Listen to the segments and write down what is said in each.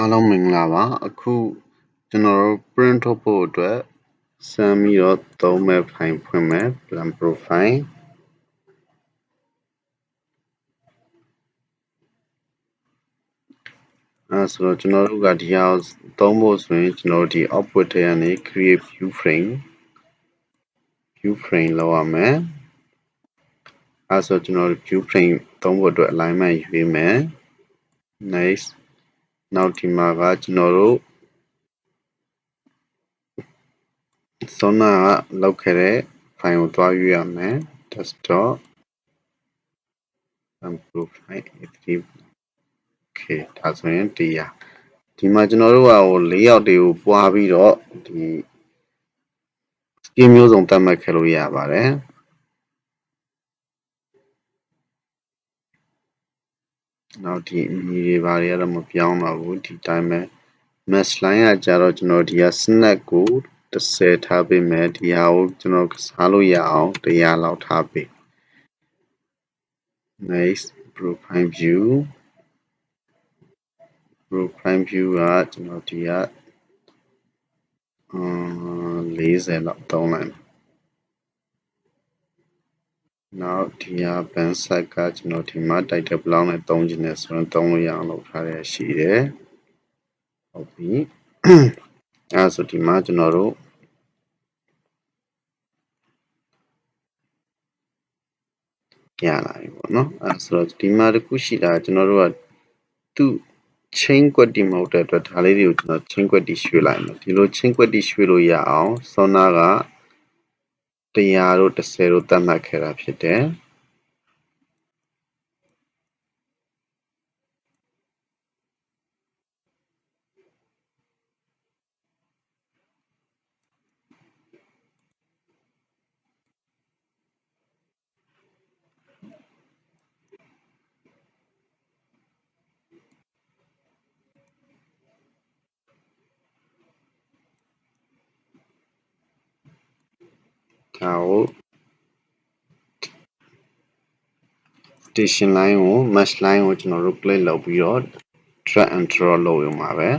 အားလုံးမင်္ဂလာပါအခုကျွန်တော်တို့ print ထုတ်ဖို့အတွက်စမ်းပြီးတော့သုံးမဲ့ file ဖွင့်မယ် plan profile ဆိုတော့ကျွန်တော်တို့ကဒီဟာသုံးဖို့ဆိုရင်ကျွန်တော်တို့ဒီ output ထဲကနေ create view frame လောက်ရမယ်ဆိုတော့ကျွန်တော်တို့ view frame သုံးဖို့အတွက် alignment ရွေးမယ် next နောက်ဒီမှာကကျွန်တော်တို့စောနာကလောက်ခဲ့တဲ့ file ကိုတွားရွေးရမယ် desktop and profile okay ဒါဆိုရင်တရားဒီမှာကျွန်တော်တို့ကlayout တွေကိုပွားပြီးတော့ဒီ scheme မျိုးစုံသတ်မှတ်ခဲ့လို့ရပါတယ်နောက်ဒီအမည်တွေဘာတွေကတော့မပြောင်းတော့ဘူးဒီတိုင်းပဲ mesh line ကကြတော့ကျွန်တော်ဒီက snap ကို10ထားပေးမယ်ဒီဟာကိုကျွန်တော်ကစားလို့ရအောင်100လောက်ထားပေး next profile view ကကျွန်တော်ဒီက40လောက်သုံးလိုက်နောက်ဒီက band size ကကျွန်တော်ဒီမှာ title block နဲ့သုံးချင်တယ်ဆိုရင်သုံးလို့ရအောင်လုပ်ထားရရှိတယ်ဟုတ်ပြီအဲဆိုဒီမှာကျွန်တော်တို့ရလာပြီပေါ့နော်အဲဆိုတော့ဒီမှာတခုရှိတာကျွန်တော်တို့ကသူ့ chain ကွက်တီမဟုတ်တဲ့အတွက်ဒါလေးတွေကိုကျွန်တော် chain ကွက်တီရွှေ့လိုက်မယ်ဒီလို chain ကွက်တီရွှေ့လို့ရအောင်စောနာက100တို့10တို့သတ်မှတ်ခဲ့တာဖြစ်တယ်ဒါကို station line ကို mesh line ကိုကျွန်တော်တို့ click လုပ်ပြီးတော့ drag and drop လုပ်ရမှာပဲ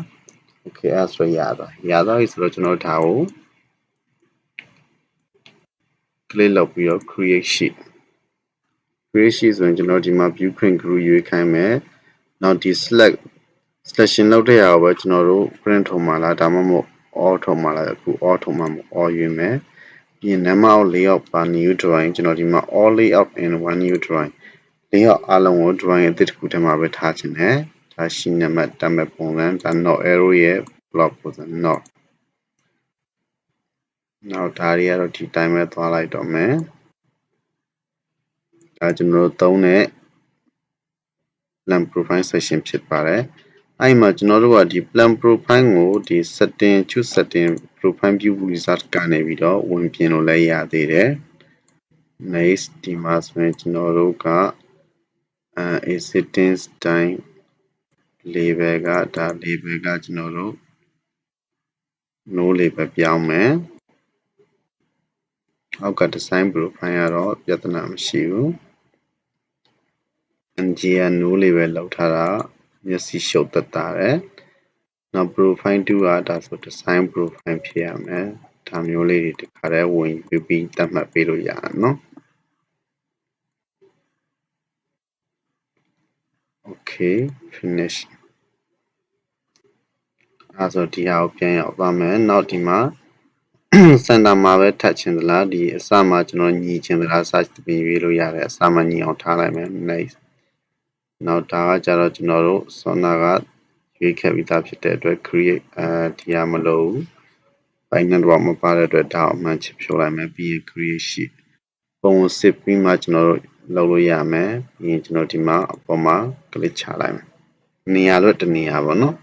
okay အဲဆိုရသွားပြီဆိုတော့ကျွန်တော်ဒါကို click လုပ်ပြီးတော့ create sheet ဆိုရင်ကျွန်တော်ဒီမှာ view print group ရွေးခိုင်းမယ်နောက်ဒီ selection လုပ်တဲ့ဟာကိုပဲကျွန်တော်တို့ print ထုတ်မှာလားဒါမှမဟုတ် all ထုတ်မှာလားအခု all ထုတ်မှာမဟုတ် all ရွေးမယ်ပြီးရင် number of layout per new drawing ကျွန်တော်ဒီမှာ all layout in one new drawing layout အားလုံးကို drawing အသစ်တစ်ခုထဲမှာပဲထားခြင်းနဲ့ဒါရှိနံပါတ်တတ်မဲ့ပုံစံဒါ not arrow ရဲ့ block ပုံစံ not နောက်ဒါတွေကတော့ဒီတိုင်းပဲသွားလိုက်တော့မယ်ဒါကျွန်တော်တို့သုံးတဲ့ plan profile section ဖြစ်ပါတယ်အဲ့မှာကျွန်တော်တို့ကဒီ plan profile ကိုဒီ choose setting profile view wizard ကနေပြီးတော့ဝင်ပြင်လို့လည်းရသေးတယ် next ဒီမှာဆိုရင်ကျွန်တော်တို့ကexisting style label ကဒါ label ကကျွန်တော်တို့ no label ပြောင်းမယ်အောက်က design profile ကတော့ပြဿနာမရှိဘူး NGA no label လောက်ထားတာမျက်စိရှုပ်သက်သာတယ်နောက် profile 2ကဒါဆို design profile ဖြစ်ရမယ်ဒါမျိုးလေးတွေတခါတည်းဝင်ပြီးသတ်မှတ်ပေးလို့ရအောင်နော် okay finish အဲဆိုဒီဟာကိုပြန်ရောက်သွားမယ်နောက်ဒီမှာ center မှာပဲထပ်ချင်သလားဒီအစမှာကျွန်တော်ညီချင်သလား search ပြင်ရွေးလို့ရတယ်အစမှာညီအောင်ထားလိုက်မယ် next နောက်ဒါကကြတော့ကျွန်တော်တို့ Sona ကရွေးခဲ့ပြီးသားဖြစ်တဲ့အတွက် create ဒီဟာမလို့ final drop မပါတဲ့အတွက်ဒါအမှန်ချဖြိုးလိုက်မယ်ပြီးရင် create sheet ပုံကိုစစ်ပြီးမှကျွန်တော်တို့လုပ်လို့ရမယ်ပြီးရင်ကျွန်တော်ဒီမှာအပေါ်မှာ click ချလိုက်မယ်နေရာတော့တနေရာပေါ့နော်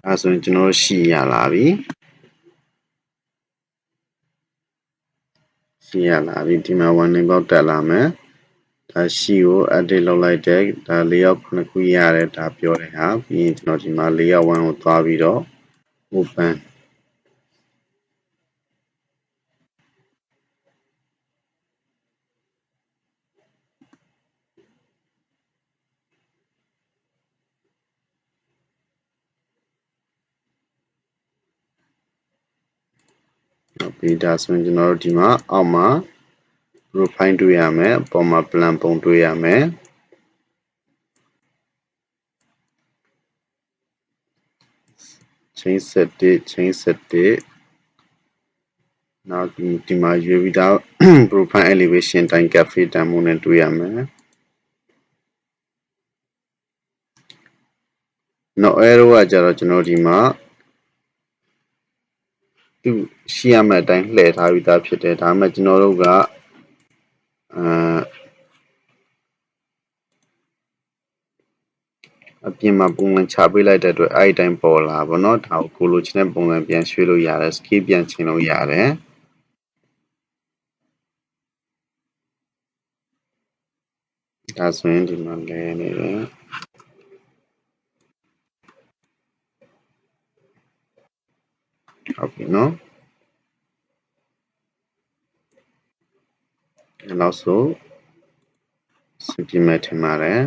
အဲဆိုရင်ကျွန်တော်ရှိရလာပြီဒီမှာ warning box တက်လာမယ်ဒါရှိကို edit လုပ်လိုက်တဲ့ဒါ layout ခုနှစ်ခုရတယ်ဒါပြောတယ်ဟာပြီးရင်ကျွန်တော်ဒီမှာ layout 1ကိုသွားပြီးတော့ open ဒီဒါဆိုရင်ကျွန်တော်တို့ဒီမှာအောက်မှာ profile တွေ့ရမယ်အပေါ်မှာ plan ပုံတွေ့ရမယ်chain set 1 chain set 1နောက်ဒီမှာရွေးပြီးသား profile elevation တိုင်း cafe တန်ဖိုးနဲ့တွေ့ရမယ် နောက် arrow ကကြတော့ကျွန်တော်ဒီမှာသူရှိရမယ့်အတိုင်းလှည့်ထားပြီးသားဖြစ်တယ်ဒါပေမဲ့ကျွန်တော်တို့ကအပြင်မှာပုံစံချပေးလိုက်တဲ့အတွက်အဲ့ဒီတိုင်းပေါ်လာပါတော့ဒါကိုကိုလိုချင်တဲ့ပုံစံပြန်ရွှေ့လို့ရတယ် scale ပြန်ချင်လို့ရတယ်ဒါဆိုရင်ဒီမှာလဲနေတယ်ဟုတ်ပြီနော်နောက်ဆိုစပြမယ်ထင်ပါတယ်